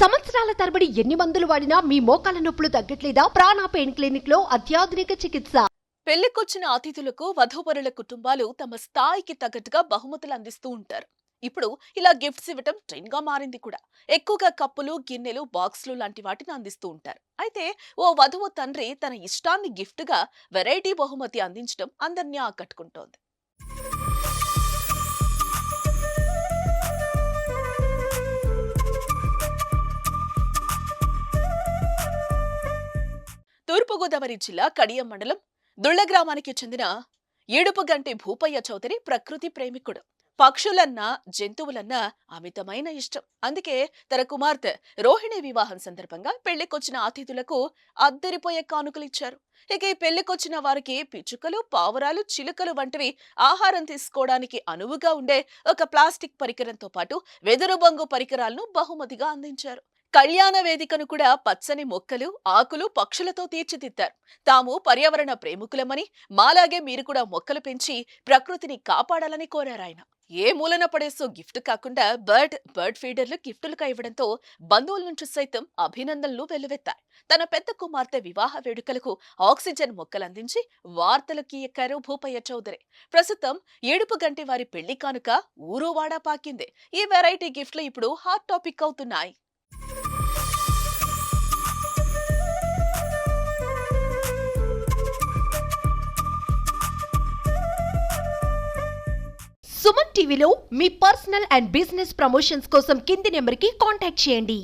సంవత్సరాల తరబడి ఎన్ని మందులు వాడినా మీ మోకాల నొప్పులు తగ్గట్లేదా? ప్రాణ పెయిన్ క్లినిక్ లో అత్యాధునిక చికిత్స. పెళ్లికొచ్చిన అతిథులకు వధూవరుల కుటుంబాలు తమ స్థాయికి తగ్గట్టుగా బహుమతులు అందిస్తూ ఉంటారు. ఇప్పుడు ఇలా గిఫ్ట్స్ ఇవ్వటం ట్రెండ్ గా మారింది కూడా. ఎక్కువగా కప్పులు, గిన్నెలు, బాక్సులు లాంటి వాటిని అందిస్తూ ఉంటారు. అయితే ఓ వధువు తండ్రి తన ఇష్టాన్ని గిఫ్ట్ గా వెరైటీ బహుమతి అందించడం అందరినీ ఆకట్టుకుంటోంది. తూర్పుగోదావరి జిల్లా కడియం మండలం దుళ్ల గ్రామానికి చెందిన ఏడుపుగంటి భూపయ్య చౌదరి ప్రకృతి ప్రేమికుడు. పక్షులన్నా జంతువులన్నా అమితమైన ఇష్టం. అందుకే తన కుమార్తె రోహిణి వివాహం సందర్భంగా పెళ్లికొచ్చిన అతిథులకు అద్దరిపోయే కానుకలిచ్చారు. ఇక ఈ పెళ్లికొచ్చిన వారికి పిచ్చుకలు, పావురాలు, చిలుకలు వంటివి ఆహారం తీసుకోవడానికి అనువుగా ఉండే ఒక ప్లాస్టిక్ పరికరంతో పాటు వెదురు బొంగు పరికరాలను బహుమతిగా అందించారు. కళ్యాణ వేదికను కూడా పచ్చని మొక్కలు, ఆకులు, పక్షులతో తీర్చిదిద్దారు. తాము పర్యావరణ ప్రేమికులమని, మాలాగే మీరు కూడా మొక్కలు పెంచి ప్రకృతిని కాపాడాలని కోరారాయన. ఏ మూలన పడేసో గిఫ్ట్ కాకుండా బర్డ్ ఫీడర్లు గిఫ్టులుగా ఇవ్వడంతో బంధువుల నుంచి సైతం అభినందనలు వెల్లువెత్తాయి. తన పెద్ద కుమార్తె వివాహ వేడుకలకు ఆక్సిజన్ మొక్కలందించి వార్తలకి ఎక్కారు భూపయ్య చౌదరి. ప్రస్తుతం ఏడుపుగంటి వారి పెళ్లి కానుక ఊరువాడా పాకింది. ఈ వెరైటీ గిఫ్ట్లు ఇప్పుడు హాట్ టాపిక్ అవుతున్నాయి. సుమన్ టీవీలో మీ పర్సనల్ అండ్ బిజినెస్ ప్రమోషన్స్ కోసం కింది నెంబర్కి కాంటాక్ట్ చేయండి.